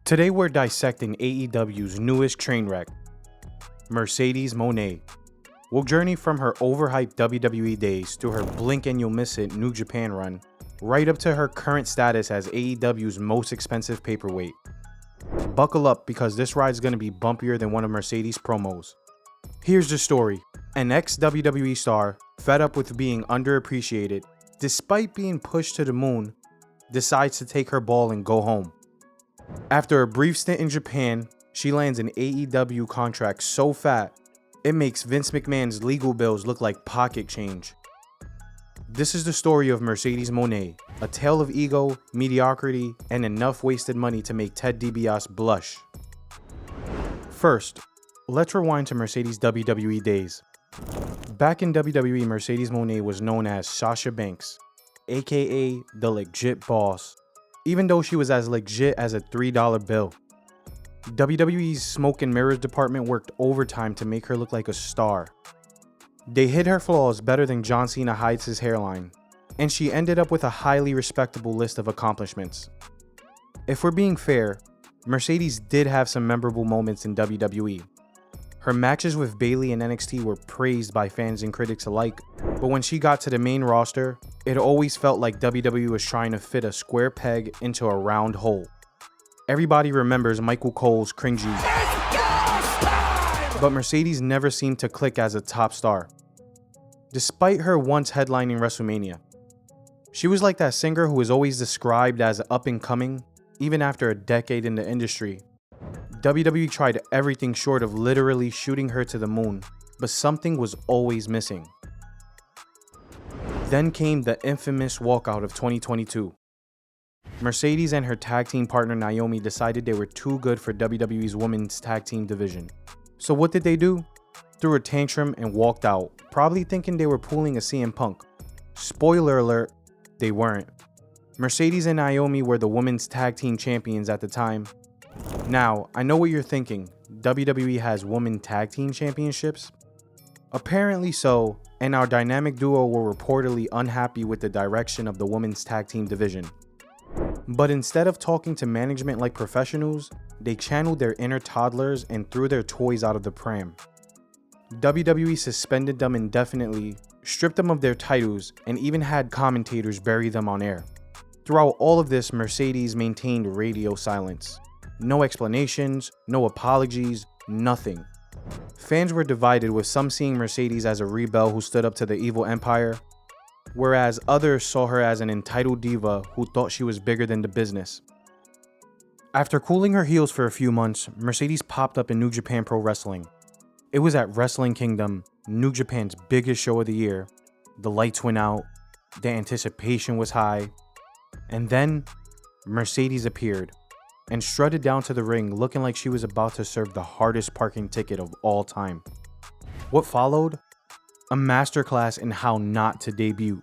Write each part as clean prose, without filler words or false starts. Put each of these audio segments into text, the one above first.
Today we're dissecting AEW's newest train wreck, Mercedes Moné. We'll journey from her overhyped WWE days to her blink and you'll miss it New Japan run, right up to her current status as AEW's most expensive paperweight. Buckle up because this ride's gonna be bumpier than one of Mercedes' promos. Here's the story. An ex-WWE star, fed up with being underappreciated, despite being pushed to the moon, decides to take her ball and go home. After a brief stint in Japan, she lands an AEW contract so fat, it makes Vince McMahon's legal bills look like pocket change. This is the story of Mercedes Moné, a tale of ego, mediocrity, and enough wasted money to make Ted DiBiase blush. First, let's rewind to Mercedes' WWE days. Back in WWE, Mercedes Moné was known as Sasha Banks, aka the legit boss, even though she was as legit as a $3 bill. WWE's smoke and mirrors department worked overtime to make her look like a star. They hid her flaws better than John Cena hides his hairline, and she ended up with a highly respectable list of accomplishments. If we're being fair, Mercedes did have some memorable moments in WWE. Her matches with Bayley in NXT were praised by fans and critics alike, but when she got to the main roster, it always felt like WWE was trying to fit a square peg into a round hole. Everybody remembers Michael Cole's cringy, but Mercedes never seemed to click as a top star. Despite her once headlining WrestleMania, she was like that singer who is always described as up and coming, even after a decade in the industry. WWE tried everything short of literally shooting her to the moon, but something was always missing. Then came the infamous walkout of 2022. Mercedes and her tag team partner Naomi decided they were too good for WWE's women's tag team division. So what did they do? Threw a tantrum and walked out, probably thinking they were pulling a CM Punk. Spoiler alert, they weren't. Mercedes and Naomi were the women's tag team champions at the time. Now, I know what you're thinking, WWE has women tag team championships? Apparently so, and our dynamic duo were reportedly unhappy with the direction of the women's tag team division. But instead of talking to management like professionals, they channeled their inner toddlers and threw their toys out of the pram. WWE suspended them indefinitely, stripped them of their titles, and even had commentators bury them on air. Throughout all of this, Mercedes maintained radio silence. No explanations, no apologies, nothing. Fans were divided, with some seeing Mercedes as a rebel who stood up to the evil empire, whereas others saw her as an entitled diva who thought she was bigger than the business. After cooling her heels for a few months, Mercedes popped up in New Japan Pro Wrestling. It was at Wrestling Kingdom, New Japan's biggest show of the year. The lights went out, the anticipation was high, and then Mercedes appeared and strutted down to the ring looking like she was about to serve the hardest parking ticket of all time. What followed? A masterclass in how not to debut.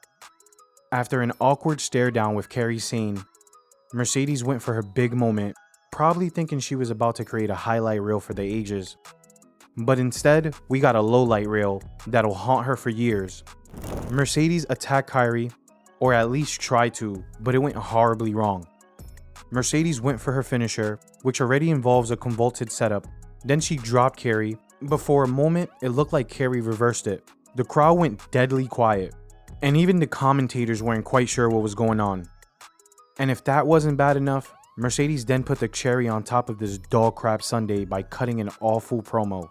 After an awkward stare down with Kairi Sane, Mercedes went for her big moment, probably thinking she was about to create a highlight reel for the ages. But instead, we got a lowlight reel that'll haunt her for years. Mercedes attacked Kairi, or at least tried to, but it went horribly wrong. Mercedes went for her finisher, which already involves a convoluted setup. Then she dropped Kairi, but for a moment, it looked like Kairi reversed it. The crowd went deadly quiet, and even the commentators weren't quite sure what was going on. And if that wasn't bad enough, Mercedes then put the cherry on top of this dog crap sundae by cutting an awful promo.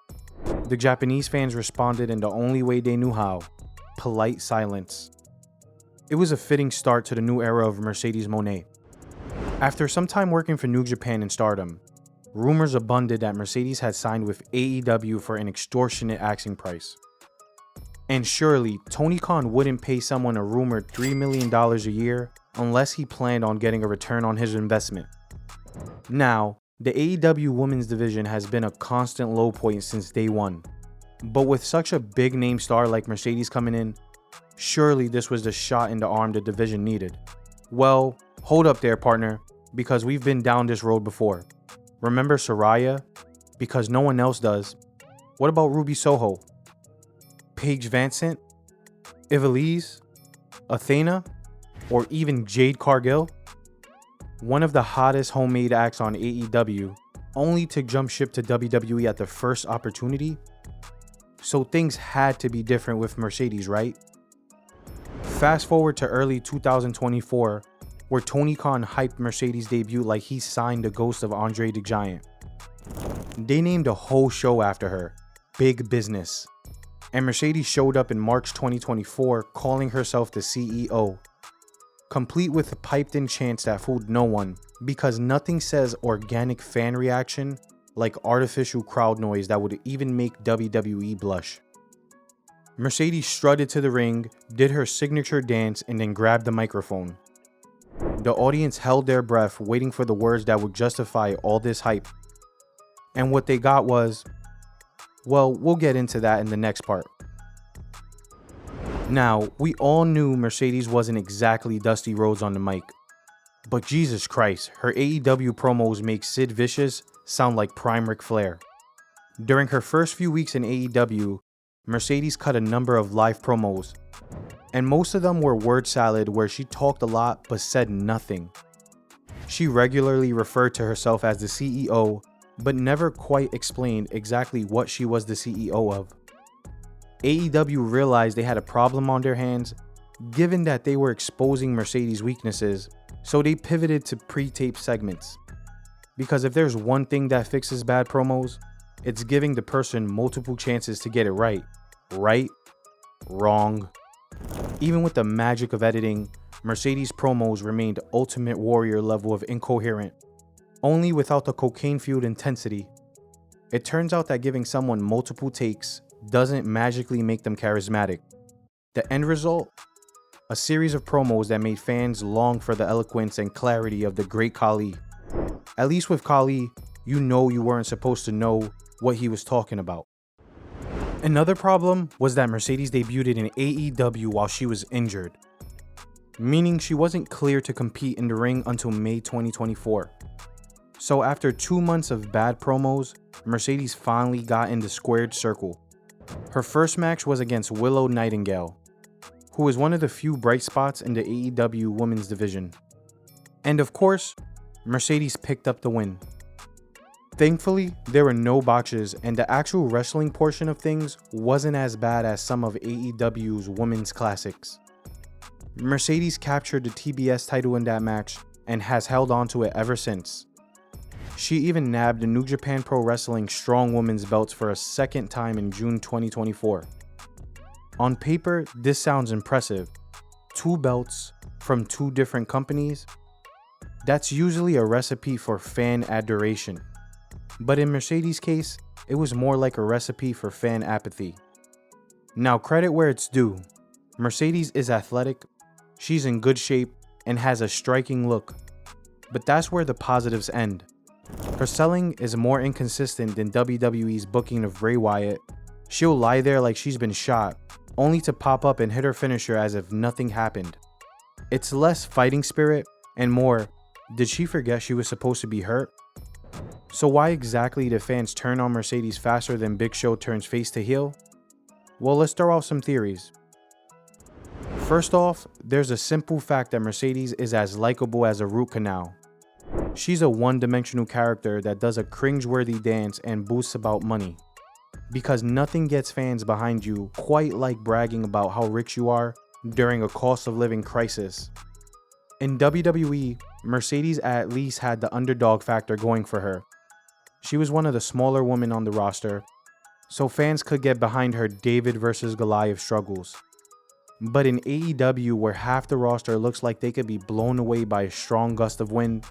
The Japanese fans responded in the only way they knew how: polite silence. It was a fitting start to the new era of Mercedes Moné. After some time working for New Japan and Stardom, rumors abunded that Mercedes had signed with AEW for an extortionate asking price. And surely, Tony Khan wouldn't pay someone a rumored $3 million a year unless he planned on getting a return on his investment. Now, the AEW women's division has been a constant low point since day one. But with such a big name star like Mercedes coming in, surely this was the shot in the arm the division needed. Well, hold up there, partner, because we've been down this road before. Remember Saraya? Because no one else does. What about Ruby Soho? Paige Vincent? Ivelisse? Athena? Or even Jade Cargill? one of the hottest homemade acts on AEW, only to jump ship to WWE at the first opportunity? So things had to be different with Mercedes, right? Fast forward to early 2024, where Tony Khan hyped Mercedes' debut like he signed the ghost of Andre the Giant. They named a whole show after her, Big Business. And Mercedes showed up in March 2024 calling herself the CEO, complete with a piped-in chants that fooled no one, because nothing says organic fan reaction like artificial crowd noise that would even make WWE blush. Mercedes strutted to the ring, did her signature dance, and then grabbed the microphone. The audience held their breath, waiting for the words that would justify all this hype. And what they got was, well, we'll get into that in the next part. Now, we all knew Mercedes wasn't exactly Dusty Rhodes on the mic. But Jesus Christ, her AEW promos make Sid Vicious sound like prime Ric Flair. During her first few weeks in AEW, Mercedes cut a number of live promos, and most of them were word salad where she talked a lot but said nothing. She regularly referred to herself as the CEO, but never quite explained exactly what she was the CEO of. AEW realized they had a problem on their hands, given that they were exposing Mercedes' weaknesses, so they pivoted to pre-tape segments. Because if there's one thing that fixes bad promos, it's giving the person multiple chances to get it right. Right? Wrong. Even with the magic of editing, Mercedes' promos remained Ultimate Warrior level of incoherent, only without the cocaine-fueled intensity. It turns out that giving someone multiple takes doesn't magically make them charismatic. The end result? A series of promos that made fans long for the eloquence and clarity of the great Khali. At least with Khali, you know you weren't supposed to know what he was talking about. Another problem was that Mercedes debuted in AEW while she was injured, meaning she wasn't clear to compete in the ring until May 2024. So after 2 months of bad promos, Mercedes finally got in the squared circle. Her first match was against Willow Nightingale, who is one of the few bright spots in the AEW women's division. And of course, Mercedes picked up the win. Thankfully, there were no botches, and the actual wrestling portion of things wasn't as bad as some of AEW's women's classics. Mercedes captured the TBS title in that match and has held on to it ever since. She even nabbed the New Japan Pro Wrestling Strong Women's belts for a second time in June 2024. On paper, this sounds impressive. 2 belts from 2 different companies? That's usually a recipe for fan adoration. But in Mercedes' case, it was more like a recipe for fan apathy. Now, credit where it's due. Mercedes is athletic, she's in good shape, and has a striking look. But that's where the positives end. Her selling is more inconsistent than WWE's booking of Bray Wyatt. She'll lie there like she's been shot, only to pop up and hit her finisher as if nothing happened. It's less fighting spirit and more, did she forget she was supposed to be hurt? So why exactly did fans turn on Mercedes faster than Big Show turns face to heel? Well, let's throw out some theories. First off, there's a simple fact that Mercedes is as likable as a root canal. She's a one-dimensional character that does a cringe-worthy dance and boasts about money. Because nothing gets fans behind you quite like bragging about how rich you are during a cost of living crisis. In WWE, Mercedes at least had the underdog factor going for her. She was one of the smaller women on the roster, so fans could get behind her David versus Goliath struggles. But in AEW, where half the roster looks like they could be blown away by a strong gust of wind,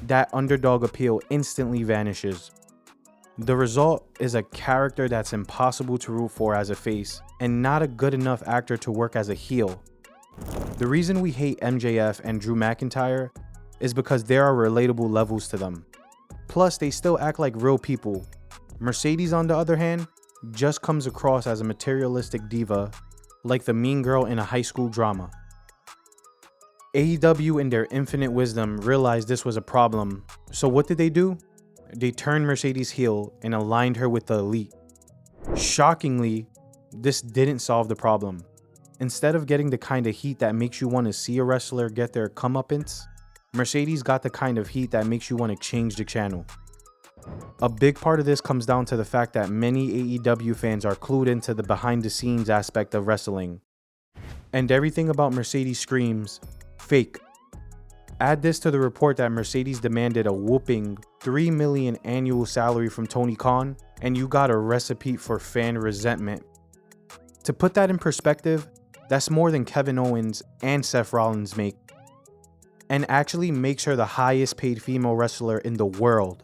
that underdog appeal instantly vanishes. The result is a character that's impossible to root for as a face, and not a good enough actor to work as a heel. The reason we hate MJF and Drew McIntyre is because there are relatable levels to them. Plus, they still act like real people. Mercedes, on the other hand, just comes across as a materialistic diva, like the mean girl in a high school drama. AEW, in their infinite wisdom, realized this was a problem, so what did they do? They turned Mercedes heel and aligned her with the elite. Shockingly, this didn't solve the problem. Instead of getting the kind of heat that makes you want to see a wrestler get their comeuppance, Mercedes got the kind of heat that makes you want to change the channel. A big part of this comes down to the fact that many AEW fans are clued into the behind-the-scenes aspect of wrestling. And everything about Mercedes screams, fake. Add this to the report that Mercedes demanded a whooping $3 million annual salary from Tony Khan, and you got a recipe for fan resentment. To put that in perspective, that's more than Kevin Owens and Seth Rollins make, and actually makes her the highest paid female wrestler in the world.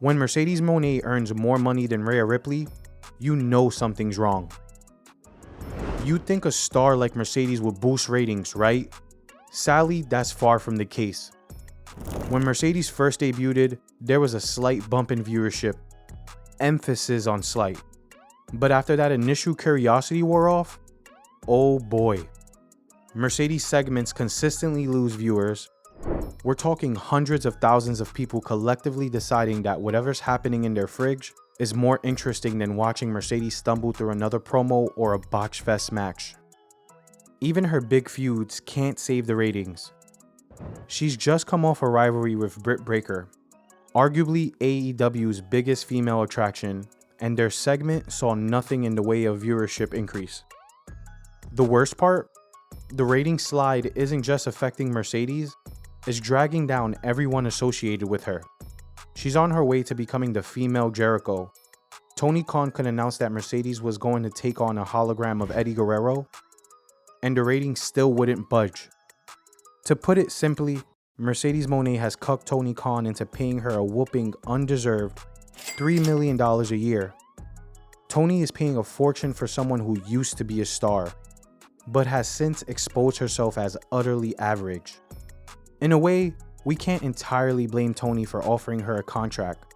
When Mercedes Moné earns more money than Rhea Ripley, you know something's wrong. You'd think a star like Mercedes would boost ratings, right? Sadly, that's far from the case. When Mercedes first debuted, there was a slight bump in viewership. Emphasis on slight. But after that initial curiosity wore off, oh boy. Mercedes segments consistently lose viewers. We're talking hundreds of thousands of people collectively deciding that whatever's happening in their fridge is more interesting than watching Mercedes stumble through another promo or a botch fest match. Even her big feuds can't save the ratings. She's just come off a rivalry with Britt Baker, arguably AEW's biggest female attraction, and their segment saw nothing in the way of viewership increase. The worst part? The rating slide isn't just affecting Mercedes, it's dragging down everyone associated with her. She's on her way to becoming the female Jericho. Tony Khan could announce that Mercedes was going to take on a hologram of Eddie Guerrero, and the ratings still wouldn't budge. To put it simply, Mercedes Moné has cucked Tony Khan into paying her a whooping undeserved $3 million a year. Tony is paying a fortune for someone who used to be a star, but has since exposed herself as utterly average. In a way, we can't entirely blame Tony for offering her a contract.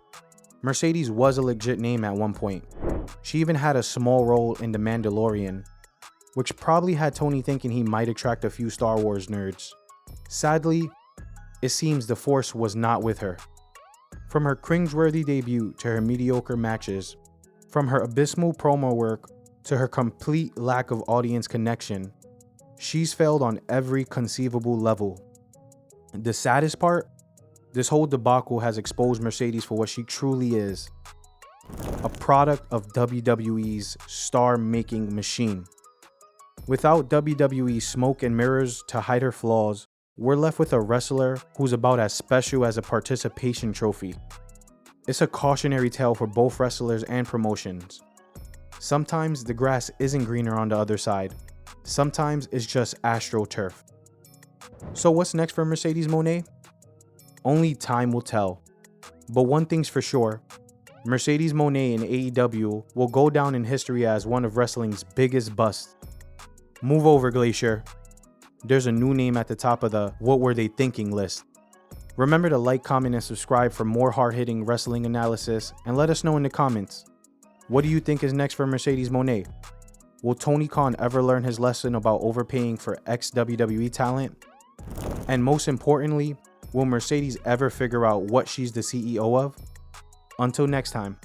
Mercedes was a legit name at one point. She even had a small role in The Mandalorian, which probably had Tony thinking he might attract a few Star Wars nerds. Sadly, it seems the force was not with her. From her cringeworthy debut to her mediocre matches, from her abysmal promo work to her complete lack of audience connection, she's failed on every conceivable level. The saddest part? This whole debacle has exposed Mercedes for what she truly is. A product of WWE's star-making machine. Without WWE's smoke and mirrors to hide her flaws, we're left with a wrestler who's about as special as a participation trophy. It's a cautionary tale for both wrestlers and promotions. Sometimes the grass isn't greener on the other side. Sometimes it's just AstroTurf. So what's next for Mercedes Moné? Only time will tell. But one thing's for sure, Mercedes Moné in AEW will go down in history as one of wrestling's biggest busts. Move over, Glacier. There's a new name at the top of the "What Were They Thinking" list. Remember to like, comment, and subscribe for more hard-hitting wrestling analysis, and let us know in the comments. What do you think is next for Mercedes Moné? Will Tony Khan ever learn his lesson about overpaying for ex-WWE talent? And most importantly, will Mercedes ever figure out what she's the CEO of? Until next time.